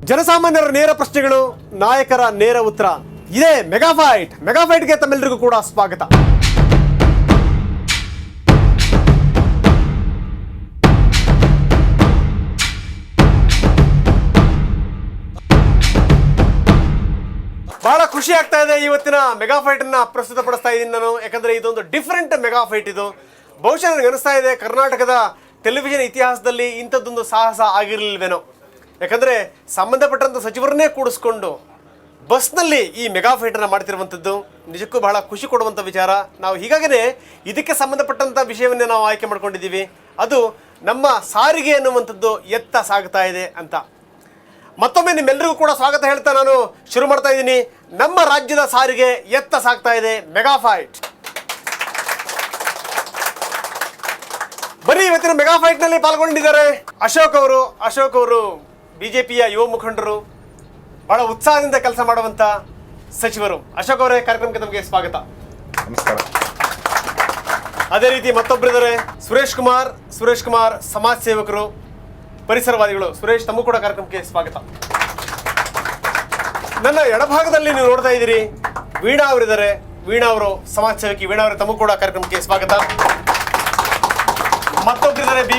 ಜನಸಾಮಾನ್ಯರ ನೇರ ಪ್ರಶ್ನೆಗಳು, ನಾಯಕರ ನೇರ ಉತ್ತರ. ಇದೇ ಮೆಗಾಫೈಟ್ಗೆ ತಮ್ಮೆಲ್ಲರಿಗೂ ಕೂಡ ಸ್ವಾಗತ. ಬಹಳ ಖುಷಿ ಆಗ್ತಾ ಇದೆ ಇವತ್ತಿನ ಮೆಗಾಫೈಟ್ ಅನ್ನ ಪ್ರಸ್ತುತಪಡಿಸ್ತಾ ಇದ್ದೀನಿ ನಾನು. ಯಾಕಂದ್ರೆ ಇದೊಂದು ಡಿಫರೆಂಟ್ ಮೆಗಾಫೈಟ್. ಇದು ಬಹುಶಃ ನನಗೆ ಅನಿಸ್ತಾ ಇದೆ ಕರ್ನಾಟಕದ ಟೆಲಿವಿಷನ್ ಇತಿಹಾಸದಲ್ಲಿ ಇಂಥದ್ದೊಂದು ಸಾಹಸ ಆಗಿರಲಿಲ್ವೇನೋ. ಯಾಕಂದರೆ ಸಂಬಂಧಪಟ್ಟಂಥ ಸಚಿವರನ್ನೇ ಕೂಡಿಸ್ಕೊಂಡು ಬಸ್ನಲ್ಲಿ ಈ ಮೆಗಾಫೈಟನ್ನು ಮಾಡ್ತಿರುವಂಥದ್ದು ನಿಜಕ್ಕೂ ಬಹಳ ಖುಷಿ ಕೊಡುವಂಥ ವಿಚಾರ. ನಾವು ಹೀಗಾಗೇ ಇದಕ್ಕೆ ಸಂಬಂಧಪಟ್ಟಂಥ ವಿಷಯವನ್ನೇ ನಾವು ಆಯ್ಕೆ ಮಾಡ್ಕೊಂಡಿದ್ದೀವಿ. ಅದು ನಮ್ಮ ಸಾರಿಗೆ ಅನ್ನುವಂಥದ್ದು ಎತ್ತ ಸಾಗ್ತಾ ಇದೆ ಅಂತ. ಮತ್ತೊಮ್ಮೆ ನಿಮ್ಮೆಲ್ಲರಿಗೂ ಕೂಡ ಸ್ವಾಗತ ಹೇಳ್ತಾ ನಾನು ಶುರು ಮಾಡ್ತಾ ಇದ್ದೀನಿ. ನಮ್ಮ ರಾಜ್ಯದ ಸಾರಿಗೆ ಎತ್ತ ಸಾಗ್ತಾ ಇದೆ ಮೆಗಾಫೈಟ್. ಬರೀ ಇವತ್ತಿನ ಮೆಗಾಫೈಟ್ನಲ್ಲಿ ಪಾಲ್ಗೊಂಡಿದ್ದಾರೆ ಅಶೋಕ್ ಅವರು ಬಿಜೆಪಿಯ ಯುವ ಮುಖಂಡರು, ಬಹಳ ಉತ್ಸಾಹದಿಂದ ಕೆಲಸ ಮಾಡುವಂತ ಸಚಿವರು. ಅಶೋಕ್ ಅವರೇ, ಕಾರ್ಯಕ್ರಮಕ್ಕೆ ತಮಗೆ ಸ್ವಾಗತ. ನಮಸ್ಕಾರ. ಅದೇ ರೀತಿ ಮತ್ತೊಬ್ಬರಿದ್ದಾರೆ ಸುರೇಶ್ ಕುಮಾರ್, ಸಮಾಜ ಸೇವಕರು, ಪರಿಸರವಾದಿಗಳು. ಸುರೇಶ್, ತಮಗೂ ಕೂಡ ಕಾರ್ಯಕ್ರಮಕ್ಕೆ ಸ್ವಾಗತ. ನನ್ನ ಎಡಭಾಗದಲ್ಲಿ ನೀವು ನೋಡ್ತಾ ಇದ್ದೀರಿ ವೀಣಾ ಅವರಿದ್ದಾರೆ. ವೀಣಾ ಅವರು ಸಮಾಜ ಸೇವಕಿ. ವೀಣಾ ಅವರೇ, ತಮಗೂ ಕೂಡ ಕಾರ್ಯಕ್ರಮಕ್ಕೆ ಸ್ವಾಗತ. ಮತ್ತೊಬ್ಬರಿದ್ದಾರೆ ಬಿ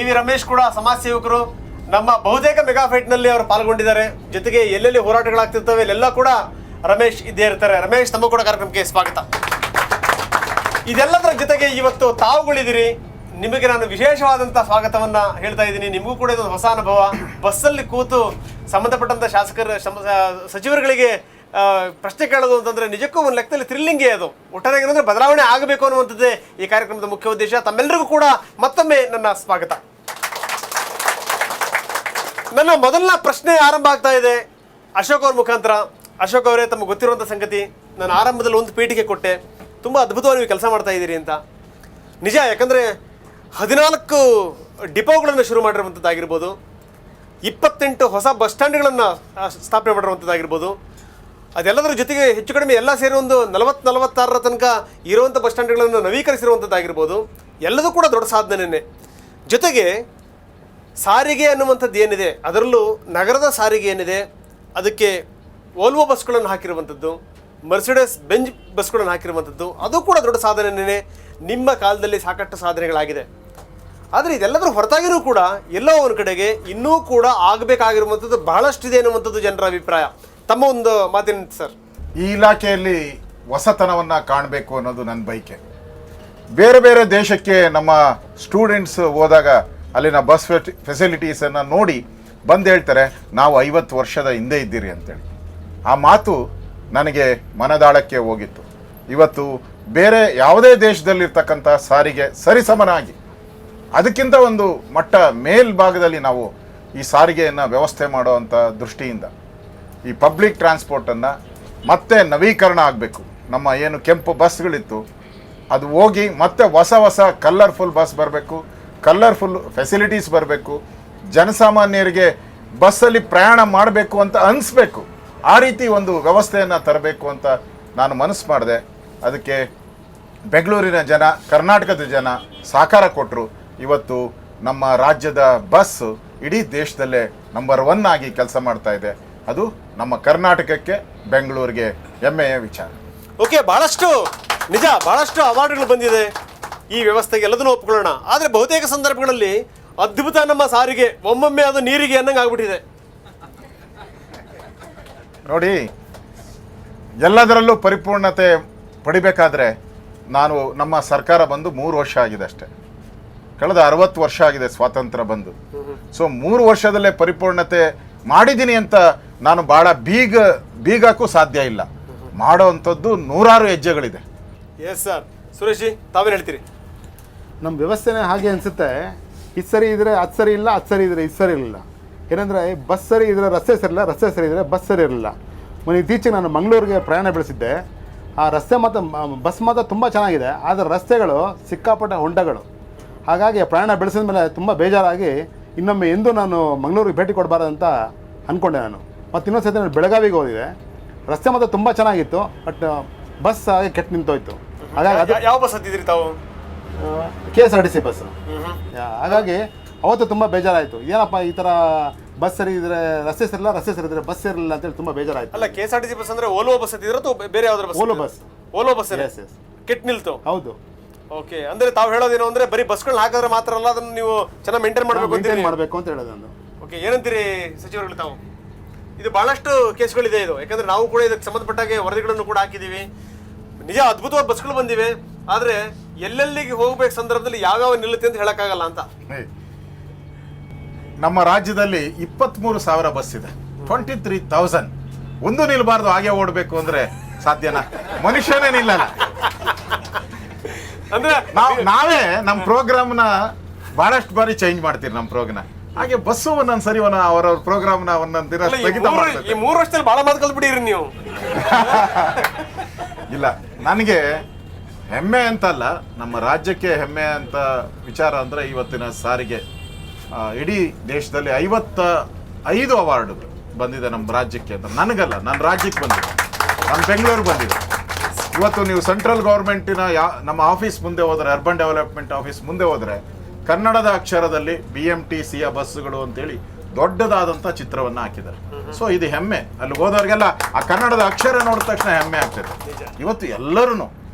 ವಿ ರಮೇಶ್ ಕೂಡ ಸಮಾಜ ಸೇವಕರು. ನಮ್ಮ ಬಹುತೇಕ ಮೆಗಾಫೈಟ್ನಲ್ಲಿ ಅವರು ಪಾಲ್ಗೊಂಡಿದ್ದಾರೆ. ಜೊತೆಗೆ ಎಲ್ಲೆಲ್ಲಿ ಹೋರಾಟಗಳಾಗ್ತಿರ್ತವೆ ಅಲ್ಲೆಲ್ಲ ಕೂಡ ರಮೇಶ್ ಇದ್ದೇ ಇರ್ತಾರೆ. ರಮೇಶ್, ತಮಗೂ ಕೂಡ ಕಾರ್ಯಕ್ರಮಕ್ಕೆ ಸ್ವಾಗತ. ಇದೆಲ್ಲದರ ಜೊತೆಗೆ ಇವತ್ತು ತಾವುಗಳಿದ್ದೀರಿ. ನಿಮಗೆ ನಾನು ವಿಶೇಷವಾದಂಥ ಸ್ವಾಗತವನ್ನ ಹೇಳ್ತಾ ಇದ್ದೀನಿ. ನಿಮಗೂ ಕೂಡ ಇದೊಂದು ಹೊಸ ಅನುಭವ. ಬಸ್ಸಲ್ಲಿ ಕೂತು ಸಂಬಂಧಪಟ್ಟಂಥ ಸಚಿವರುಗಳಿಗೆ ಪ್ರಶ್ನೆ ಕೇಳೋದು ಅಂತಂದ್ರೆ ನಿಜಕ್ಕೂ ಒಂದು ಲೆಕ್ಕದಲ್ಲಿ ಥ್ರಿಲ್ಲಿಂಗೇ. ಅದು ಒಟ್ಟಾರೆ ಏನಂದ್ರೆ ಬದಲಾವಣೆ ಆಗಬೇಕು ಅನ್ನುವಂಥದ್ದೇ ಈ ಕಾರ್ಯಕ್ರಮದ ಮುಖ್ಯ ಉದ್ದೇಶ. ತಮ್ಮೆಲ್ಲರಿಗೂ ಕೂಡ ಮತ್ತೊಮ್ಮೆ ನನ್ನ ಸ್ವಾಗತ. ನನ್ನ ಮೊದಲನೇ ಪ್ರಶ್ನೆ ಆರಂಭ ಆಗ್ತಾ ಇದೆ ಅಶೋಕ್ ಅವ್ರ ಮುಖಾಂತರ. ಅಶೋಕ್ ಅವರೇ, ತಮಗೆ ಗೊತ್ತಿರುವಂಥ ಸಂಗತಿ, ನಾನು ಆರಂಭದಲ್ಲಿ ಒಂದು ಪೀಠಿಕೆ ಕೊಟ್ಟೆ, ತುಂಬ ಅದ್ಭುತವಾಗಿ ನೀವು ಕೆಲಸ ಮಾಡ್ತಾ ಇದ್ದೀರಿ ಅಂತ. ನಿಜ, ಯಾಕಂದರೆ 14 ಡಿಪೋಗಳನ್ನು ಶುರು ಮಾಡಿರುವಂಥದ್ದಾಗಿರ್ಬೋದು, 28 ಹೊಸ ಬಸ್ ಸ್ಟ್ಯಾಂಡ್ಗಳನ್ನು ಸ್ಥಾಪನೆ ಮಾಡಿರುವಂಥದ್ದಾಗಿರ್ಬೋದು, ಅದೆಲ್ಲದರ ಜೊತೆಗೆ ಹೆಚ್ಚು ಕಡಿಮೆ ಎಲ್ಲ ಸೇರಿ ಒಂದು 40-46 ತನಕ ಇರುವಂಥ ಬಸ್ ಸ್ಟ್ಯಾಂಡ್ಗಳನ್ನು ನವೀಕರಿಸಿರುವಂಥದ್ದಾಗಿರ್ಬೋದು. ಎಲ್ಲದೂ ಕೂಡ ದೊಡ್ಡ ಸಾಧನೆಯೇ. ಜೊತೆಗೆ ಸಾರಿಗೆ ಅನ್ನುವಂಥದ್ದು ಏನಿದೆ, ಅದರಲ್ಲೂ ನಗರದ ಸಾರಿಗೆ ಏನಿದೆ, ಅದಕ್ಕೆ ವೋಲ್ವೋ ಬಸ್ಗಳನ್ನು ಹಾಕಿರುವಂಥದ್ದು, ಮರ್ಸಿಡೆಸ್ ಬೆಂಜ್ ಬಸ್ಗಳನ್ನು ಹಾಕಿರುವಂಥದ್ದು, ಅದು ಕೂಡ ದೊಡ್ಡ ಸಾಧನೆಯೇ. ನಿಮ್ಮ ಕಾಲದಲ್ಲಿ ಸಾಕಷ್ಟು ಸಾಧನೆಗಳಾಗಿದೆ. ಆದರೆ ಇದೆಲ್ಲದರ ಹೊರತಾಗಿಯೂ ಕೂಡ ಎಲ್ಲೋ ಒಂದು ಕಡೆಗೆ ಇನ್ನೂ ಕೂಡ ಆಗಬೇಕಾಗಿರುವಂಥದ್ದು ಬಹಳಷ್ಟಿದೆ ಅನ್ನುವಂಥದ್ದು ಜನರ ಅಭಿಪ್ರಾಯ. ತಮ್ಮ ಒಂದು ಮಾತಿನ ಸರ್. ಈ ಇಲಾಖೆಯಲ್ಲಿ ಹೊಸತನವನ್ನು ಕಾಣಬೇಕು ಅನ್ನೋದು ನನ್ನ ಬಯಕೆ. ಬೇರೆ ಬೇರೆ ದೇಶಕ್ಕೆ ನಮ್ಮ ಸ್ಟೂಡೆಂಟ್ಸ್ ಹೋದಾಗ ಅಲ್ಲಿನ ಬಸ್ ಫೆಸಿಲಿಟೀಸನ್ನು ನೋಡಿ ಬಂದು ಹೇಳ್ತಾರೆ, ನಾವು 50 ವರ್ಷದ ಹಿಂದೆ ಇದ್ದೀರಿ ಅಂತೇಳಿ. ಆ ಮಾತು ನನಗೆ ಮನದಾಳಕ್ಕೆ ಹೋಗಿತ್ತು. ಇವತ್ತು ಬೇರೆ ಯಾವುದೇ ದೇಶದಲ್ಲಿರ್ತಕ್ಕಂಥ ಸಾರಿಗೆ ಸರಿಸಮನಾಗಿ ಅದಕ್ಕಿಂತ ಒಂದು ಮಟ್ಟ ಮೇಲ್ಭಾಗದಲ್ಲಿ ನಾವು ಈ ಸಾರಿಗೆಯನ್ನು ವ್ಯವಸ್ಥೆ ಮಾಡುವಂಥ ದೃಷ್ಟಿಯಿಂದ ಈ ಪಬ್ಲಿಕ್ ಟ್ರಾನ್ಸ್ಪೋರ್ಟನ್ನು ಮತ್ತೆ ನವೀಕರಣ ಆಗಬೇಕು. ನಮ್ಮ ಏನು ಕೆಂಪು ಬಸ್ಗಳಿತ್ತು ಅದು ಹೋಗಿ ಮತ್ತೆ ಹೊಸ ಕಲರ್ಫುಲ್ ಬಸ್ ಬರಬೇಕು, ಕಲರ್ಫುಲ್ ಫೆಸಿಲಿಟೀಸ್ ಬರಬೇಕು. ಜನಸಾಮಾನ್ಯರಿಗೆ ಬಸ್ಸಲ್ಲಿ ಪ್ರಯಾಣ ಮಾಡಬೇಕು ಅಂತ ಅನಿಸ್ಬೇಕು. ಆ ರೀತಿ ಒಂದು ವ್ಯವಸ್ಥೆಯನ್ನು ತರಬೇಕು ಅಂತ ನಾನು ಮನಸ್ಸು ಮಾಡಿದೆ. ಅದಕ್ಕೆ ಬೆಂಗಳೂರಿನ ಜನ, ಕರ್ನಾಟಕದ ಜನ ಸಹಕಾರ ಕೊಟ್ಟರು. ಇವತ್ತು ನಮ್ಮ ರಾಜ್ಯದ ಬಸ್ ಇಡೀ ದೇಶದಲ್ಲೇ ನಂಬರ್ 1 ಆಗಿ ಕೆಲಸ ಮಾಡ್ತಾ ಇದೆ. ಅದು ನಮ್ಮ ಕರ್ನಾಟಕಕ್ಕೆ, ಬೆಂಗಳೂರಿಗೆ ಹೆಮ್ಮೆಯ ವಿಚಾರ. ಓಕೆ, ಬಹಳಷ್ಟು ಅವಾರ್ಡ್ಗಳು ಬಂದಿದೆ ಈ ವ್ಯವಸ್ಥೆಗೆ, ಎಲ್ಲದನ್ನೂ ಒಪ್ಕೊಳ್ಳೋಣ. ಆದರೆ ಬಹುತೇಕ ಸಂದರ್ಭಗಳಲ್ಲಿ ಅದ್ಭುತ ನಮ್ಮ ಸಾರಿಗೆ, ಒಮ್ಮೊಮ್ಮೆ ಅದು ನೀರಿಗೆ ಅನ್ನಂಗೆ ಆಗ್ಬಿಟ್ಟಿದೆ. ನೋಡಿ, ಎಲ್ಲದರಲ್ಲೂ ಪರಿಪೂರ್ಣತೆ ಪಡಿಬೇಕಾದ್ರೆ ನಮ್ಮ ಸರ್ಕಾರ ಬಂದು 3 ವರ್ಷ ಆಗಿದೆ ಅಷ್ಟೇ. ಕಳೆದ 60 ವರ್ಷ ಆಗಿದೆ ಸ್ವಾತಂತ್ರ್ಯ ಬಂದು. ಸೊ 3 ವರ್ಷದಲ್ಲೇ ಪರಿಪೂರ್ಣತೆ ಮಾಡಿದ್ದೀನಿ ಅಂತ ನಾನು ಭಾಳ ಬೀಗಕ್ಕೂ ಸಾಧ್ಯ ಇಲ್ಲ. ಮಾಡೋವಂಥದ್ದು 100 ಹೆಜ್ಜೆಗಳಿದೆ. Yes sir. ಸುರೇಶ್, ತಾವೇನು ಹೇಳ್ತೀರಿ? ನಮ್ಮ ವ್ಯವಸ್ಥೆನೇ ಹಾಗೆ ಅನಿಸುತ್ತೆ. ಇದು ಸರಿ ಇದ್ದರೆ ಅದು ಸರಿ ಇಲ್ಲ, ಅದು ಸರಿ ಇದ್ದರೆ ಇದು ಸರಿ ಇರಲಿಲ್ಲ. ಏನಂದರೆ ಬಸ್ ಸರಿ ಇದ್ದರೆ ರಸ್ತೆ ಸರಿ ಇಲ್ಲ, ರಸ್ತೆ ಸರಿ ಇದ್ದರೆ ಬಸ್ ಸರಿ ಇರಲಿಲ್ಲ. ಇತ್ತೀಚೆಗೆ ನಾನು ಮಂಗಳೂರಿಗೆ ಪ್ರಯಾಣ ಬೆಳೆಸಿದ್ದೆ. ಆ ರಸ್ತೆ ಮತ್ತು ಬಸ್ ಮಾತ್ರ ತುಂಬ ಚೆನ್ನಾಗಿದೆ, ಆದರೆ ರಸ್ತೆಗಳು ಸಿಕ್ಕಾಪಟ್ಟೆ ಹೊಂಡಗಳು. ಹಾಗಾಗಿ ಪ್ರಯಾಣ ಬೆಳೆಸಿದ ಮೇಲೆ ತುಂಬ ಬೇಜಾರಾಗಿ ಇನ್ನೊಮ್ಮೆ ಎಂದೂ ನಾನು ಮಂಗಳೂರಿಗೆ ಭೇಟಿ ಕೊಡಬಾರ್ದಂತ ಅಂದ್ಕೊಂಡೆ ನಾನು. ಮತ್ತು ಇನ್ನೊಂದು ಸತಿ ನಾನು ಬೆಳಗಾವಿಗೆ ಹೋಗಿದ್ದೆ. ರಸ್ತೆ ಮಾತ್ರ ತುಂಬ ಚೆನ್ನಾಗಿತ್ತು, ಬಟ್ ಬಸ್ ಹಾಗೆ ಕೆಟ್ಟು ನಿಂತೋಯ್ತು. ಹಾಗಾಗಿ ಯಾವ ಬಸ್ ಹತ್ತಿದ್ರಿ ತಾವು? KSRTC bus. ಹಾಗಾಗಿ ಅವತ್ತು ತುಂಬ ಬೇಜಾರಾಯಿತು. ಏನಪ್ಪ ಈ ಥರ ಬಸ್ ಸರಿ ಇದ್ರೆ ರಸ್ತೆ ಸರಿಲ್ಲ, ರಸ್ತೆ ಸರಿ ಇದ್ರೆ ಬಸ್ ಇರಲಿಲ್ಲ ಅಂತೇಳಿ ತುಂಬ ಬೇಜಾರಾಯಿತು. ಅಲ್ಲ, KSRTC ಬಸ್ ಅಂದ್ರೆ ಓಲೋ ಬಸ್ ಇದ್ರೆ ಅಥವಾ ಬೇರೆ ಯಾವ್ದಾರ ಬಸ್? ಓಲೋ ಬಸ್. ಓಲೋ ಬಸ್ ಎಸ್ ಎಸ್, ಕೆಟ್ಟ ನಿಲ್ತು. ಹೌದು. ಓಕೆ, ಅಂದ್ರೆ ತಾವು ಹೇಳೋದೇನು ಅಂದ್ರೆ ಬರೀ ಬಸ್ಗಳನ್ನ ಹಾಕಿದ್ರೆ ಮಾತ್ರ ಅಲ್ಲ, ಅದನ್ನ ನೀವು ಚೆನ್ನಾಗಿ ಮೇಂಟೈನ್ ಮಾಡಬೇಕು ಮೇಂಟೈನ್ ಮಾಡಬೇಕು ಅಂತ ಹೇಳೋದು ನಾನು. ಓಕೆ, ಏನಂತೀರಿ ಸಚಿವರುಗಳು ತಾವು? ಇದು ಬಹಳಷ್ಟು ಕೇಸ್ಗಳಿದೆ ಇದು, ಯಾಕಂದ್ರೆ ನಾವು ಕೂಡ ಇದಕ್ಕೆ ಸಂಬಂಧಪಟ್ಟಾಗೆ ವರದಿಗಳನ್ನು ಕೂಡ ಹಾಕಿದ್ದೀವಿ. ನಿಜ ಅದ್ಭುತವಾದ ಬಸ್ಗಳು ಬಂದಿವೆ, ಆದ್ರೆ ಎಲ್ಲೆಲ್ಲಿಗೆ ಹೋಗ್ಬೇಕು ಸಂದರ್ಭದಲ್ಲಿ ಯಾವ್ಯಾವ ನಿಲ್ಲುತ್ತೆ ಅಂತ ಹೇಳಕ್ಕಾಗಲ್ಲ ಅಂತ. ನಮ್ಮ ರಾಜ್ಯದಲ್ಲಿ 23,000 ಬಸ್ ಇದೆ, 23,000. ಒಂದು ನಿಲ್ಬಾರ್ದು, ಹಾಗೆ ಓಡಬೇಕು ಅಂದ್ರೆ ಸಾಧ್ಯನಾ? ಮನುಷ್ಯನೇ ನಿಲ್ಲಲ್ಲ. ಅಂದ್ರೆ ನಾವೇ ನಮ್ಮ ಪ್ರೋಗ್ರಾಮ್ನ ಬಹಳಷ್ಟು ಬಾರಿ ಚೇಂಜ್ ಮಾಡ್ತೀವಿ ನಮ್ಮ ಪ್ರೋಗ್ರಾಮ್. ಹಾಗೆ ಬಸ್ಸು ಒಂದೊಂದ್ ಸರಿ ಅವರವ್ರ ಪ್ರೋಗ್ರಾಮ್ನ ಒಂದೊಂದ್ ದಿನ ಸ್ಥಗಿತ ಮಾಡ್ತಾರೆ. ಈ 3 ವರ್ಷದಲ್ಲಿ ಬಹಳ ಮಾತು ಕಲ್ತ್ಬಿಟ್ಟಿರಿ ನೀವು. ಇಲ್ಲ, ನನಗೆ ಹೆಮ್ಮೆ ಅಂತಲ್ಲ, ನಮ್ಮ ರಾಜ್ಯಕ್ಕೆ ಹೆಮ್ಮೆ ಅಂತ ವಿಚಾರ ಅಂದ್ರೆ ಇವತ್ತಿನ ಸಾರಿಗೆ ಇಡೀ ದೇಶದಲ್ಲಿ 55 ಅವಾರ್ಡ್ ಬಂದಿದೆ ನಮ್ಮ ರಾಜ್ಯಕ್ಕೆ ಅಂತ. ನನಗಲ್ಲ, ನನ್ನ ರಾಜ್ಯಕ್ಕೆ ಬಂದಿದೆ, ನಮ್ಮ ಬೆಂಗಳೂರು ಬಂದಿದೆ. ಇವತ್ತು ನೀವು ಸೆಂಟ್ರಲ್ ಗೌರ್ಮೆಂಟಿನ ನಮ್ಮ ಆಫೀಸ್ ಮುಂದೆ ಹೋದರೆ, ಅರ್ಬನ್ ಡೆವಲಪ್ಮೆಂಟ್ ಆಫೀಸ್ ಮುಂದೆ ಹೋದರೆ, ಕನ್ನಡದ ಅಕ್ಷರದಲ್ಲಿ BMTCಯ ಬಸ್ಸುಗಳು ಅಂತೇಳಿ ದೊಡ್ಡದಾದಂಥ ಚಿತ್ರವನ್ನು ಹಾಕಿದ್ದಾರೆ. ಸೊ ಇದು ಹೆಮ್ಮೆ, ಅಲ್ಲಿ ಹೋದವ್ರಿಗೆಲ್ಲ ಆ ಕನ್ನಡದ ಅಕ್ಷರ ನೋಡಿದ ತಕ್ಷಣ ಹೆಮ್ಮೆ ಆಗ್ತದೆ. ಇವತ್ತು ಎಲ್ಲರೂ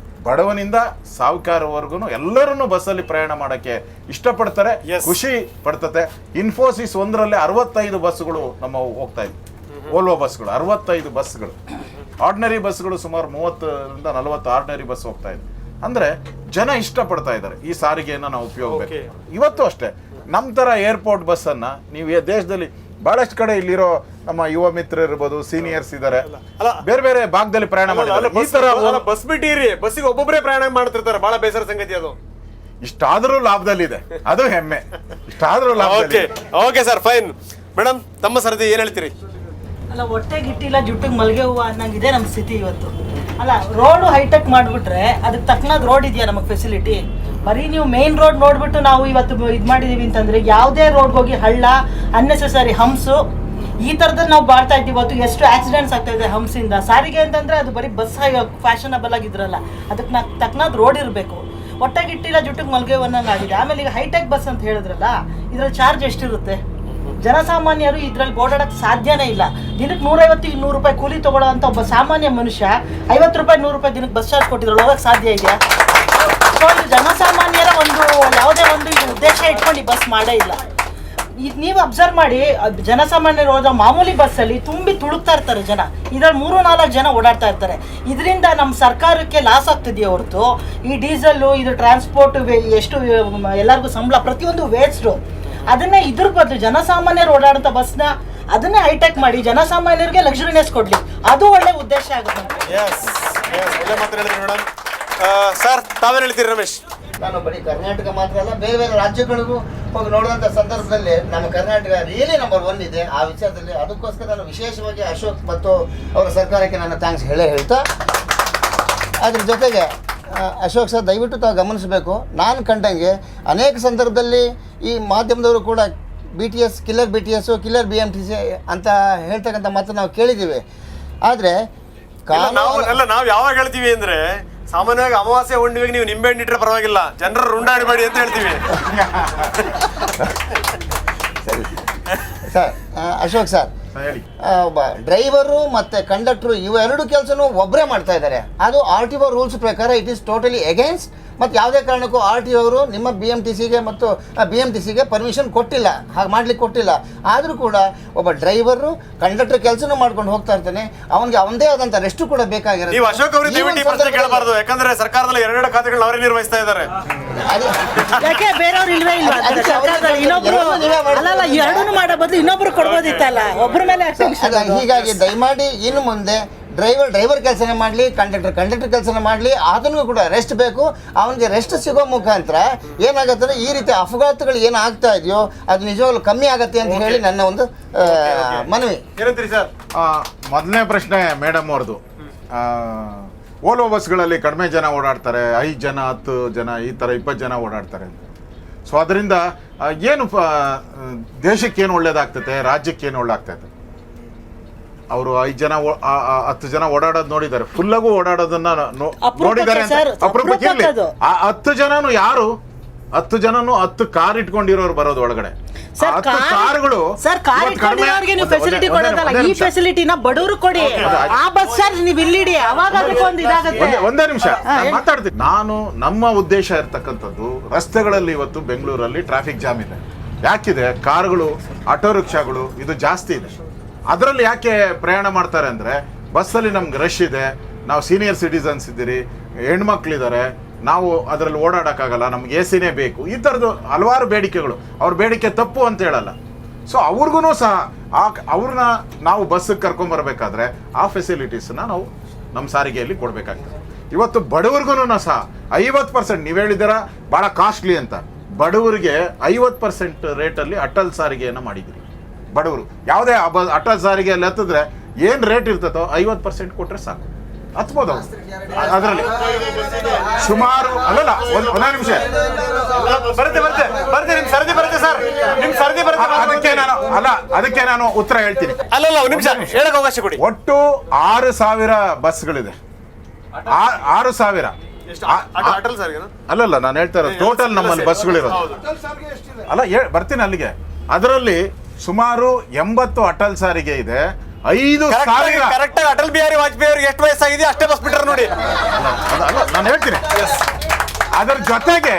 ಬಡವನಿಂದ ಸಾಹುಕಾರವರೆಗೂ ಎಲ್ಲರನ್ನು ಬಸ್ಸಲ್ಲಿ ಪ್ರಯಾಣ ಮಾಡೋಕ್ಕೆ ಇಷ್ಟಪಡ್ತಾರೆ, ಖುಷಿ ಪಡ್ತತೆ. ಇನ್ಫೋಸಿಸ್ ಒಂದರಲ್ಲೇ 65 ಬಸ್ಸುಗಳು ನಮ್ಮ ಹೋಗ್ತಾ ಇದ್ವಿ, ಓಲ್ವೋ ಬಸ್ಗಳು 65 ಬಸ್ಗಳು. ಆರ್ಡಿನರಿ ಬಸ್ಗಳು ಸುಮಾರು 30ರಿಂದ 40 ಆರ್ಡಿನರಿ ಬಸ್ ಹೋಗ್ತಾ ಇದೆ. ಅಂದ್ರೆ ಜನ ಇಷ್ಟಪಡ್ತಾ ಇದ್ದಾರೆ ಈ ಸಾರಿಗೆಯನ್ನು ನಾವು ಉಪಯೋಗ. ಇವತ್ತು ಅಷ್ಟೇ ನಮ್ಮ ತರ ಏರ್ಪೋರ್ಟ್ ಬಸ್ ಅನ್ನ ನೀವು ದೇಶದಲ್ಲಿ ಬಹಳಷ್ಟು ಕಡೆ ಇಲ್ಲಿರೋ ನಮ್ಮ ಯುವ ಮಿತ್ರರು ಇರ್ಬೋದು, ಸೀನಿಯರ್ಸ್ ಇದ್ದಾರೆ, ಬೇರೆ ಬೇರೆ ಭಾಗದಲ್ಲಿ ಪ್ರಯಾಣ ಮಾಡಿದ್ದಾರೆ. ಈ ತರ ಬಸ್ ಬಿಟ್ಟಿರಿ, ಬಸ್ಸಿಗೆ ಒಬ್ಬೊಬ್ಬರೇ ಪ್ರಯಾಣ ಮಾಡ್ತಿರ್ತಾರೆ, ಬಹಳ ಬೇಸರ ಸಂಗತಿ ಅದು. ಇಷ್ಟಾದ್ರೂ ಲಾಭದಲ್ಲಿದೆ, ಅದು ಹೆಮ್ಮೆ. ಇಷ್ಟಾದ್ರೂ ಲಾಭ. Okay sir, fine. ಮೇಡಮ್, ತಮ್ಮ ಸರದಿ ಏನ್ ಹೇಳ್ತೀರಿ? ಅಲ್ಲ, ಹೊಟ್ಟೆ ಗಿಟ್ಟಿಲ್ಲ ಜುಟ್ಟಿಗೆ ಮಲ್ಗೆ ಹೂವು ಅನ್ನಂಗಿದೆ ನಮ್ಮ ಸ್ಥಿತಿ ಇವತ್ತು. ಅಲ್ಲ, ರೋಡು ಹೈಟೆಕ್ ಮಾಡಿಬಿಟ್ರೆ ಅದಕ್ಕೆ ತಕ್ಕನಾದ ರೋಡ್ ಇದೆಯಾ ನಮಗೆ ಫೆಸಿಲಿಟಿ? ಬರೀ ನೀವು ಮೇನ್ ರೋಡ್ ನೋಡ್ಬಿಟ್ಟು ನಾವು ಇವತ್ತು ಇದು ಮಾಡಿದೀವಿ ಅಂತಂದ್ರೆ, ಯಾವುದೇ ರೋಡ್ ಹೋಗಿ ಹಳ್ಳ, ಅನ್ನೆಸೆಸರಿ ಹಂಪ್ಸು, ಈ ಥರದಲ್ಲಿ ನಾವು ಬಾಳ್ತಾ ಇದ್ದೀವಿ. ಇವತ್ತು ಎಷ್ಟು ಆಕ್ಸಿಡೆಂಟ್ಸ್ ಆಗ್ತಾ ಇದೆ ಹಂಪ್ಸಿಂದ. ಸಾರಿಗೆ ಅಂತಂದ್ರೆ ಅದು ಬರೀ ಬಸ್ ಫ್ಯಾಷನಬಲ್ ಆಗಿದ್ರಲ್ಲ, ಅದಕ್ಕೆ ತಕ್ಕನಾದ ರೋಡ್ ಇರಬೇಕು. ಹೊಟ್ಟೆ ಗಿಟ್ಟಿಲ್ಲ ಜುಟ್ಟಿಗೆ ಮಲ್ಗೆ ಅನ್ನಂಗೆ ಆಗಿದೆ. ಆಮೇಲೆ ಈಗ ಹೈಟೆಕ್ ಬಸ್ ಅಂತ ಹೇಳಿದ್ರಲ್ಲ, ಇದ್ರಲ್ಲಿ ಚಾರ್ಜ್ ಎಷ್ಟಿರುತ್ತೆ? ಜನಸಾಮಾನ್ಯರು ಇದ್ರಲ್ಲಿ ಓಡಾಡಕ್ಕೆ ಸಾಧ್ಯನೇ ಇಲ್ಲ. ದಿನಕ್ಕೆ 150-200 ರೂಪಾಯಿ ಕೂಲಿ ತಗೊಳ್ಳೋ ಅಂತ ಒಬ್ಬ ಸಾಮಾನ್ಯ ಮನುಷ್ಯ 50 ರೂಪಾಯಿ 100 ರೂಪಾಯಿ ದಿನಕ್ಕೆ ಬಸ್ ಚಾರ್ಜ್ ಕೊಟ್ಟಿದ್ರು, ಹೋಗಕ್ಕೆ ಸಾಧ್ಯ ಇದೆಯಾ? ಇದು ಜನಸಾಮಾನ್ಯರ ಒಂದು ಯಾವುದೇ ಒಂದು ಇದು ಉದ್ದೇಶ ಇಟ್ಕೊಂಡು ಈ ಬಸ್ ಮಾಡೇ ಇಲ್ಲ. ಇದು ನೀವು ಅಬ್ಸರ್ವ್ ಮಾಡಿ, ಜನಸಾಮಾನ್ಯರು ಹೋದ ಮಾಮೂಲಿ ಬಸ್ಸಲ್ಲಿ ತುಂಬಿ ತುಳುಕ್ತಾ ಇರ್ತಾರೆ ಜನ. ಇದ್ರಲ್ಲಿ 3-4 ಜನ ಓಡಾಡ್ತಾ ಇರ್ತಾರೆ. ಇದರಿಂದ ನಮ್ಮ ಸರ್ಕಾರಕ್ಕೆ ಲಾಸ್ ಆಗ್ತಿದೆಯೇ ಹೊರತು, ಈ ಡೀಸೆಲ್ಲು, ಇದು ಟ್ರಾನ್ಸ್ಪೋರ್ಟ್ ಎಷ್ಟು ಎಲ್ಲರಿಗೂ ಸಂಬಳ, ಪ್ರತಿಯೊಂದು ವೇಸ್ಟು. ಅದನ್ನೇ ಇದ್ರ ಬದಲು ಜನಸಾಮಾನ್ಯರು ಓಡಾಡುವಂಥ ಬಸ್ನ ಅದನ್ನೇ ಹೈಟೆಕ್ ಮಾಡಿ ಜನಸಾಮಾನ್ಯರಿಗೆ ಲಕ್ಸುರಿನೆಸ್ ಕೊಡ್ಲಿ, ಅದು ಒಳ್ಳೆ ಉದ್ದೇಶ ಆಗುತ್ತೆ. ಸರ್, ತಾವೇನು ಹೇಳ್ತೀರಿ ರಮೇಶ್? ನಾನು ಬರೀ ಕರ್ನಾಟಕ ಮಾತ್ರ ಅಲ್ಲ, ಬೇರೆ ಬೇರೆ ರಾಜ್ಯಗಳಿಗೂ ಹೋಗಿ ನೋಡುವಂಥ ಸಂದರ್ಭದಲ್ಲಿ ನಮ್ಮ ಕರ್ನಾಟಕ ರಿಯಲಿ ನಂಬರ್ 1 ಇದೆ ಆ ವಿಚಾರದಲ್ಲಿ. ಅದಕ್ಕೋಸ್ಕರ ನಾನು ವಿಶೇಷವಾಗಿ ಅಶೋಕ್ ಮತ್ತು ಅವರ ಸರ್ಕಾರಕ್ಕೆ ನನ್ನ ಥ್ಯಾಂಕ್ಸ್ ಹೇಳ್ತಾ, ಅದ್ರ ಜೊತೆಗೆ ಅಶೋಕ್ ಸರ್, ದಯವಿಟ್ಟು ತಾವು ಗಮನಿಸಬೇಕು, ನಾನು ಕಂಡಂಗೆ ಅನೇಕ ಸಂದರ್ಭದಲ್ಲಿ ಈ ಮಾಧ್ಯಮದವರು ಕೂಡ BTS, killer BTS, killer BMTC ಅಂತ ಹೇಳ್ತಕ್ಕಂಥ ಮಾತು ನಾವು ಕೇಳಿದ್ದೀವಿ. ಆದರೆ ನಾವು ಯಾವಾಗ ಹೇಳ್ತೀವಿ ಅಂದ್ರೆ, ಸಾಮಾನ್ಯವಾಗಿ ಅಮಾವಾಸ್ಯೆ ಹುಣ್ಣಿಮೆಗೆ ನೀವು ನಿಂಬೆ ಹಣ್ಣು ಇಟ್ಟರೆ ಪರವಾಗಿಲ್ಲ, ಜನರು ರುಂಡಾಡಬೇಡಿ ಅಂತ ಹೇಳ್ತೀವಿ. ಸರ್, ಅಶೋಕ್ ಸರ್, ಡ್ರೈವರು ಮತ್ತು ಕಂಡಕ್ಟ್ರು ಇವೆರಡು ಕೆಲಸನೂ ಒಬ್ಬರೇ ಮಾಡ್ತಾ ಇದ್ದಾರೆ. ಅದು RTO ರೂಲ್ಸ್ ಪ್ರಕಾರ ಇಟ್ ಈಸ್ ಟೋಟಲಿ ಅಗೇನ್ಸ್ಟ್. ಮತ್ತು ಯಾವುದೇ ಕಾರಣಕ್ಕೂ RTO ಅವರು ನಿಮ್ಮ BMTCಗೆ ಮತ್ತು BMTCಗೆ ಪರ್ಮಿಷನ್ ಕೊಟ್ಟಿಲ್ಲ, ಹಾಗೆ ಮಾಡ್ಲಿಕ್ಕೆ ಕೊಟ್ಟಿಲ್ಲ. ಆದರೂ ಕೂಡ ಒಬ್ಬ ಡ್ರೈವರು ಕಂಡಕ್ಟರ್ ಕೆಲಸನೂ ಮಾಡ್ಕೊಂಡು ಹೋಗ್ತಾ ಇರ್ತಾನೆ, ಅವನಿಗೆ ಅವನದೇ ಆದಂಥ ರೆಸ್ಟ್ ಕೂಡ ಬೇಕಾಗಿರುತ್ತೆ. ನೀವು ಅಶೋಕ್ ಅವರಿಗೆ ಕೇಳಬಾರ್ದು, ಯಾಕಂದ್ರೆ ಸರ್ಕಾರದಲ್ಲಿ 2 ಖಾತೆಗಳನ್ನ ಅವರೇ ನಿರ್ವಹಿಸ್ತಾ ಇದ್ದಾರೆ. ಯಾಕೆ ಬೇರೆಯವ್ರು ಇಲ್ವೇ ಇಲ್ಲ? ಇನ್ನೊಬ್ರು ಅಲ್ಲ, ಎರಡೂ ಮಾಡೋ ಬದಲು ಇನ್ನೊಬ್ರು ಕೊಡ್ಬೋದಿತ್ತಲ್ಲ, ಒಬ್ಬರ ಮೇಲೆ. ಹೀಗಾಗಿ ದಯಮಾಡಿ ಇನ್ನು ಮುಂದೆ ಡ್ರೈವರ್ ಕೆಲಸನೇ ಮಾಡಲಿ, ಕಂಡಕ್ಟರ್ ಕೆಲಸನೇ ಮಾಡಲಿ, ಅದನ್ನು ಕೂಡ ರೆಸ್ಟ್ ಬೇಕು. ಅವನಿಗೆ ರೆಸ್ಟ್ ಸಿಗೋ ಮುಖಾಂತರ ಏನಾಗುತ್ತೆ, ಈ ರೀತಿ ಅಪಘಾತಗಳು ಏನಾಗ್ತಾ ಇದೆಯೋ ಅದು ನಿಜವಾಗ್ಲೂ ಕಮ್ಮಿ ಆಗತ್ತೆ ಅಂತ ಹೇಳಿ ನನ್ನ ಒಂದು ಮನವಿ. ಏನಂತೀರಿ ಸರ್? ಮೊದಲನೇ ಪ್ರಶ್ನೆ ಮೇಡಮ್ ಅವ್ರದ್ದು. ಓಲೋ ಬಸ್ಗಳಲ್ಲಿ ಕಡಿಮೆ ಜನ ಓಡಾಡ್ತಾರೆ, 5 ಜನ 10 ಜನ ಈ ಥರ 20 ಜನ ಓಡಾಡ್ತಾರೆ. ಸೊ ಅದರಿಂದ ಏನು ದೇಶಕ್ಕೆ ಏನು ಒಳ್ಳೇದಾಗ್ತೈತೆ, ರಾಜ್ಯಕ್ಕೆ ಏನು ಒಳ್ಳೇದಾಗ್ತೈತೆ? ಅವರು 5 ಜನ 10 ಜನ ಓಡಾಡೋದು ನೋಡಿದ್ದಾರೆ, ಫುಲ್ಲಾಗೂ ಓಡಾಡೋದನ್ನ ನೋಡಿದ್ದಾರೆ ಅಂತ ಅಪರೂಪಕ್ಕೆ ಇರ್ಲಿ. ಆ 10 ಜನನು ಯಾರು? 10 ಜನನು 10 ಕಾರ್ ಇಟ್ಕೊಂಡಿರೋರು ಬರೋದು ಒಳಗಡೆ. ಸರ್, 10 ಕಾರುಗಳು ಸರ್ ಕಾರ್ ಇಟ್ಕೊಂಡಿರೋರಿಗೆ ನೀವು ಫೆಸಿಲಿಟಿ ಕೊಡೋದಲ್ಲ, ಈ ಫೆಸಿಲಿಟಿನ ಬಡವರು ಕೊಡಿ. ಆ ಬಸ್ ಚಾರ್ಜ್ ನೀವು ಇಲ್ಲಿಡಿ, ಅವಾಗ ಅದಕ್ಕೊಂದು ಇದಾಗುತ್ತೆ. ಒಂದೇ ನಿಮಿಷ ಮಾತಾಡ್ತೀನಿ ನಾನು. ನಮ್ಮ ಉದ್ದೇಶ ಇರ್ತಕ್ಕಂಥದ್ದು, ರಸ್ತೆಗಳಲ್ಲಿ ಇವತ್ತು ಬೆಂಗಳೂರಲ್ಲಿ ಟ್ರಾಫಿಕ್ ಜಾಮ್ ಇದೆ. ಯಾಕಿದೆ? ಕಾರುಗಳು, ಆಟೋ ರಿಕ್ಷಾಗಳು ಇದು ಜಾಸ್ತಿ ಇದೆ. ಅದರಲ್ಲಿ ಯಾಕೆ ಪ್ರಯಾಣ ಮಾಡ್ತಾರೆ ಅಂದರೆ, ಬಸ್ಸಲ್ಲಿ ನಮ್ಗೆ ರಶ್ ಇದೆ, ನಾವು ಸೀನಿಯರ್ ಸಿಟಿಸನ್ಸ್ ಇದ್ದೀರಿ, ಹೆಣ್ಮಕ್ಳಿದ್ದಾರೆ, ನಾವು ಅದರಲ್ಲಿ ಓಡಾಡೋಕ್ಕಾಗಲ್ಲ, ನಮ್ಗೆ ಎ ಸಿನೇ ಬೇಕು, ಈ ಥರದ್ದು ಹಲವಾರು ಬೇಡಿಕೆಗಳು. ಅವ್ರ ಬೇಡಿಕೆ ತಪ್ಪು ಅಂತ ಹೇಳಲ್ಲ. ಸೊ ಅವ್ರಿಗೂ ಸಹ ಅವ್ರನ್ನ ನಾವು ಬಸ್ಸಿಗೆ ಕರ್ಕೊಂಬರ್ಬೇಕಾದ್ರೆ ಆ ಫೆಸಿಲಿಟೀಸನ್ನ ನಾವು ನಮ್ಮ ಸಾರಿಗೆಯಲ್ಲಿ ಕೊಡಬೇಕಾಗ್ತದೆ. ಇವತ್ತು ಬಡವ್ರಿಗೂ ಸಹ 50%, ನೀವು ಹೇಳಿದ್ದೀರ ಭಾಳ ಕಾಸ್ಟ್ಲಿ ಅಂತ, ಬಡವರಿಗೆ 50% ರೇಟಲ್ಲಿ ಅಟಲ್ ಸಾರಿಗೆಯನ್ನು ಮಾಡಿದ್ದೀರಿ. ಬಡವರು ಯಾವುದೇ ಅಟಲ್ ಸಾರಿಗೆಯಲ್ಲಿ ಹತ್ತಿದ್ರೆ ಏನು ರೇಟ್ ಇರ್ತದೋ 50% ಕೊಟ್ಟರೆ ಸಾಕು, ಹತ್ಬೋದು. ಅದರಲ್ಲಿ ಸುಮಾರು ಅಲ್ಲಲ್ಲ, ಒಂದೇ ನಿಮಿಷ ಅದಕ್ಕೆ ನಾನು ಉತ್ತರ ಹೇಳ್ತೀನಿ. ಅಲ್ಲಲ್ಲ, ಒಂದು ನಿಮಿಷ ಹೇಳಕ್ ಅವಕಾಶ ಕೊಡಿ. ಒಟ್ಟು 6,000 ಬಸ್ಗಳಿದೆ. 6,000 ಅಟಲ್ ಸಾರಿಗೆ ಅಲ್ಲಲ್ಲ, ನಾನು ಹೇಳ್ತಾ ಇರೋದು ಟೋಟಲ್ ನಮ್ಮಲ್ಲಿ ಬಸ್ಗಳಿರೋದು. ಅಲ್ಲ, ಬರ್ತೀನಿ ಅಲ್ಲಿಗೆ. ಅದರಲ್ಲಿ ಸುಮಾರು 80 ಅಟಲ್ ಸಾರಿಗೆ ಇದೆ. 5,000 ಕರೆಕ್ಟ್ ಆಗಿ ಅಟಲ್ ಬಿಹಾರಿ ವಾಜಪೇಯಿ ಅವ್ರಿಗೆ ಎಷ್ಟು ವಯಸ್ಸಾಗಿದೆ ಅಷ್ಟೇ ಬಸ್ ಬಿಟ್ಟರು ನೋಡಿ. ಅಲ್ಲ, ನಾನು ಹೇಳ್ತೀನಿ. ಅದರ ಜೊತೆಗೆ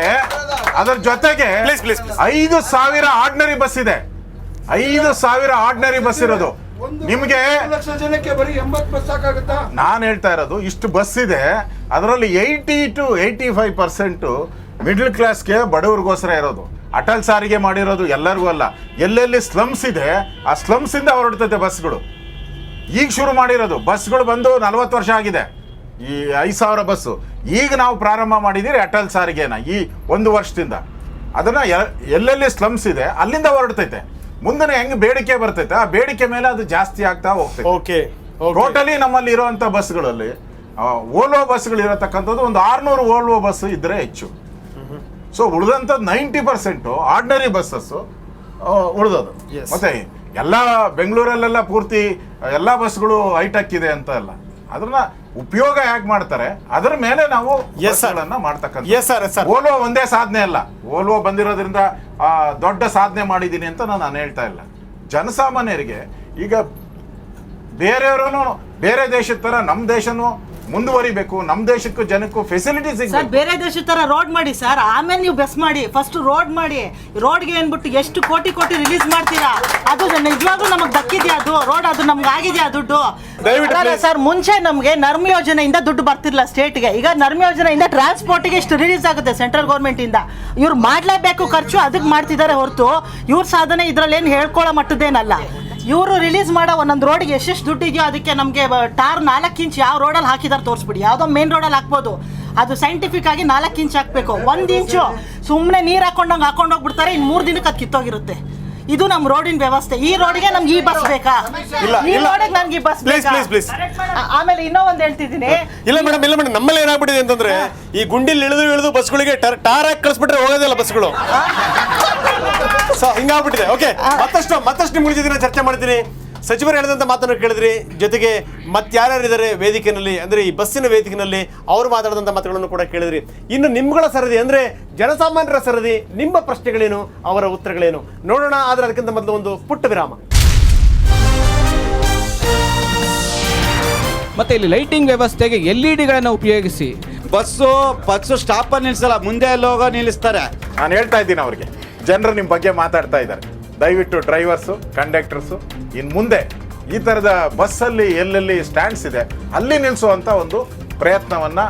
5,000 ಆರ್ಡಿನರಿ ಬಸ್ ಇದೆ. 5,000 ಆರ್ಡಿನರಿ ಬಸ್ ಇರೋದು. ನಿಮ್ಗೆ ನಾನು ಹೇಳ್ತಾ ಇರೋದು, ಇಷ್ಟು ಬಸ್ ಇದೆ, ಅದರಲ್ಲಿ 80 to 85% ಮಿಡ್ಲ್ ಕ್ಲಾಸ್ಗೆ, ಬಡವ್ರಿಗೋಸ್ಕರ ಇರೋದು. ಅಟಲ್ ಸಾರಿಗೆ ಮಾಡಿರೋದು ಎಲ್ಲರಿಗೂ ಅಲ್ಲ. ಎಲ್ಲೆಲ್ಲಿ ಸ್ಲಮ್ಸ್ ಇದೆ ಆ ಸ್ಲಮ್ಸ್ ಇಂದ ಹೊರಡ್ತೈತೆ ಬಸ್ಗಳು. ಈಗ ಶುರು ಮಾಡಿರೋದು ಬಸ್ಗಳು ಬಂದು 40 ವರ್ಷ ಆಗಿದೆ. ಈ 5,000 ಬಸ್ಸು ಈಗ ನಾವು ಪ್ರಾರಂಭ ಮಾಡಿದ್ದೀರಿ ಅಟಲ್ ಸಾರಿಗೆನ ಈ 1 ವರ್ಷದಿಂದ. ಅದನ್ನ ಎಲ್ಲೆಲ್ಲಿ ಸ್ಲಮ್ಸ್ ಇದೆ ಅಲ್ಲಿಂದ ಹೊರಡ್ತೈತೆ. ಮುಂದೆ ಹೆಂಗ್ ಬೇಡಿಕೆ ಬರ್ತೈತೆ ಆ ಬೇಡಿಕೆ ಮೇಲೆ ಅದು ಜಾಸ್ತಿ ಆಗ್ತಾ ಹೋಗ್ತೈತೆ. ಓಕೆ, ಟೋಟಲಿ ನಮ್ಮಲ್ಲಿ ಇರುವಂತ ಬಸ್ಗಳಲ್ಲಿ ಓಲ್ವೋ ಬಸ್ಗಳು ಇರತಕ್ಕಂಥದ್ದು ಒಂದು 600 ಓಲ್ವೋ ಬಸ್ ಇದ್ರೆ ಹೆಚ್ಚು. ಸೊ ಉಳಿದಂಥದ್ದು 90% ಆರ್ಡಿನರಿ ಬಸ್ಸಸ್ ಉಳಿದದು. ಮತ್ತೆ ಎಲ್ಲ ಬೆಂಗಳೂರಲ್ಲೆಲ್ಲ ಪೂರ್ತಿ ಎಲ್ಲ ಬಸ್ಗಳು ಹೈಟೆಕ್ ಇದೆ ಅಂತ ಅಲ್ಲ, ಅದನ್ನ ಉಪಯೋಗ ಹೇಗೆ ಮಾಡ್ತಾರೆ ಅದರ ಮೇಲೆ ನಾವು ಮಾಡ್ತಕ್ಕಂಥ. ಓಲ್ವೋ ಒಂದೇ ಸಾಧನೆ ಅಲ್ಲ, ಓಲ್ವೋ ಬಂದಿರೋದ್ರಿಂದ ದೊಡ್ಡ ಸಾಧನೆ ಮಾಡಿದ್ದೀನಿ ಅಂತ ನಾನು ಹೇಳ್ತಾ ಇಲ್ಲ. ಜನಸಾಮಾನ್ಯರಿಗೆ ಈಗ ಬೇರೆಯವರು ಬೇರೆ ದೇಶದ ತರ ನಮ್ಮ ದೇಶನೂ ಮುಂದುವರಿಬೇಕು, ನಮ್ಮ ದೇಶಕ್ಕೂ ಜನಕ್ಕೂ ಫೆಸಿಲಿಟೀಸ್ ಸರ್. ಬೇರೆ ದೇಶದ ತರ ರೋಡ್ ಮಾಡಿ ಸರ್, ಆಮೇಲೆ ನೀವು ಬಸ್ ಮಾಡಿ. ಫಸ್ಟ್ ರೋಡ್ ಮಾಡಿ. ರೋಡ್ಗೆ ಏನ್ಬಿಟ್ಟು ಎಷ್ಟು ಕೋಟಿ ರಿಲೀಸ್ ಮಾಡ್ತೀರಾ? ಅದು ನಿಜವಾಗ್ಲೂ ನಮಗೆ ದಕ್ಕಿದ್ಯಾ? ಅದು ರೋಡ್ ಅದು ನಮ್ಗೆ ಆಗಿದೆಯಾ ದುಡ್ಡು? ಸರ್, ಮುಂಚೆ ನಮಗೆ ನರ್ಮ ಯೋಜನೆಯಿಂದ ದುಡ್ಡು ಬರ್ತಿರ್ಲಿಲ್ಲ ಸ್ಟೇಟ್ಗೆ. ಈಗ ನರ್ಮ ಯೋಜನೆಯಿಂದ ಟ್ರಾನ್ಸ್ಪೋರ್ಟ್ಗೆ ಇಷ್ಟು ರಿಲೀಸ್ ಆಗುತ್ತೆ ಸೆಂಟ್ರಲ್ ಗೌರ್ಮೆಂಟ್ ಇಂದ. ಇವ್ರು ಮಾಡ್ಲೇಬೇಕು ಖರ್ಚು, ಅದಕ್ಕೆ ಮಾಡ್ತಿದ್ದಾರೆ ಹೊರತು ಇವ್ರ ಸಾಧನೆ ಇದ್ರಲ್ಲಿ ಏನು ಹೇಳ್ಕೊಳ್ಳೋ ಮಟ್ಟದೇನಲ್ಲ. ಇವರು ರಿಲೀಸ್ ಮಾಡೋ ಒಂದೊಂದು ರೋಡ್ಗೆ ಎಷ್ಟೆಷ್ಟು ದುಡ್ಡು ಇದೆಯೋ ಅದಕ್ಕೆ ನಮಗೆ ಟಾರ್ 4 ಇಂಚ್ ಯಾವ ರೋಡಲ್ಲಿ ಹಾಕಿದಾರೆ ತೋರಿಸ್ಬಿಡಿ. ಯಾವುದೋ ಮೇನ್ ರೋಡಲ್ಲಿ ಹಾಕ್ಬೋದು, ಅದು ಸೈಂಟಿಫಿಕ್ ಆಗಿ 4 ಇಂಚ್ ಹಾಕಬೇಕು. 1 ಇಂಚು ಸುಮ್ಮನೆ ನೀರು ಹಾಕೊಂಡೋಗ್ಬಿಡ್ತಾರೆ, ಇನ್ನು 3 ದಿನಕ್ಕೆ ಅದು ಕಿತ್ತೋಗಿರುತ್ತೆ. ಇದು ನಮ್ಮ ರೋಡಿನ ವ್ಯವಸ್ಥೆ. ಈ ರೋಡಿಗೆ ನಮ್ಗೆ ಈ ಬಸ್ ಬೇಕಾ? ಈ ರೋಡಿಗೆ ನನ್ಗೆ ಈ ಬಸ್ ಬೇಕಾ? ಆಮೇಲೆ ಇನ್ನೂ ಒಂದು ಹೇಳ್ತಿದ್ದೀನಿ. ಇಲ್ಲ ಮೇಡಮ್, ನಮ್ಮಲ್ಲಿ ಏನಾಗ್ಬಿಟ್ಟಿದೆ ಅಂತಂದ್ರೆ ಈ ಗುಂಡಿಲಿ ಇಳಿದು ಬಸ್ಗಳಿಗೆ ಟಾರ್ ಹಾಕಿ ಕಳಿಸ್ಬಿಟ್ರೆ ಹೋಗೋದಿಲ್ಲ ಬಸ್ಗಳು. ಸೊ ಹಿಂಗಾಗ್ಬಿಟ್ಟಿದೆ. ಓಕೆ, ಮತ್ತಷ್ಟು ನಿಮ್ಮ ಜೊತೆ ಚರ್ಚೆ ಮಾಡ್ತೀನಿ. ಸಚಿವರು ಹೇಳಿದಂಥ ಮಾತನ್ನು ಕೇಳಿದ್ರಿ, ಜೊತೆಗೆ ಮತ್ತಾರ್ಯಾರಿದ್ದಾರೆ ವೇದಿಕೆಯಲ್ಲಿ, ಅಂದರೆ ಈ ಬಸ್ಸಿನ ವೇದಿಕೆಯಲ್ಲಿ ಅವರು ಮಾತಾಡಿದಂಥ ಮಾತುಗಳನ್ನು ಕೂಡ ಕೇಳಿದ್ರಿ. ಇನ್ನು ನಿಮ್ಗಳ ಸರದಿ ಅಂದರೆ ಜನಸಾಮಾನ್ಯರ ಸರದಿ, ನಿಮ್ಮ ಪ್ರಶ್ನೆಗಳೇನು, ಅವರ ಉತ್ತರಗಳೇನು ನೋಡೋಣ. ಆದರೆ ಅದಕ್ಕಿಂತ ಮೊದಲು ಒಂದು ಪುಟ್ಟ ವಿರಾಮ. ಮತ್ತೆ ಇಲ್ಲಿ ಲೈಟಿಂಗ್ ವ್ಯವಸ್ಥೆಗೆ LED-ಗಳನ್ನು ಉಪಯೋಗಿಸಿ ಬಸ್ಸು ಸ್ಟಾಪಲ್ಲಿ ನಿಲ್ಲಿಸಲ್ಲ, ಮುಂದೆ ಎಲ್ಲೋಗೋ ನಿಲ್ಲಿಸ್ತಾರೆ. ನಾನು ಹೇಳ್ತಾ ಇದ್ದೀನಿ ಅವ್ರಿಗೆ, ಜನರು ನಿಮ್ಮ ಬಗ್ಗೆ ಮಾತಾಡ್ತಾ ಇದ್ದಾರೆ. ದಯವಿಟ್ಟು ಡ್ರೈವರ್ಸು, ಕಂಡಕ್ಟರ್ಸು ಇನ್ನು ಮುಂದೆ ಈ ಥರದ ಬಸ್ಸಲ್ಲಿ ಎಲ್ಲೆಲ್ಲಿ ಸ್ಟ್ಯಾಂಡ್ಸ್ ಇದೆ ಅಲ್ಲಿ ನಿಲ್ಲಿಸುವಂಥ ಒಂದು ಪ್ರಯತ್ನವನ್ನು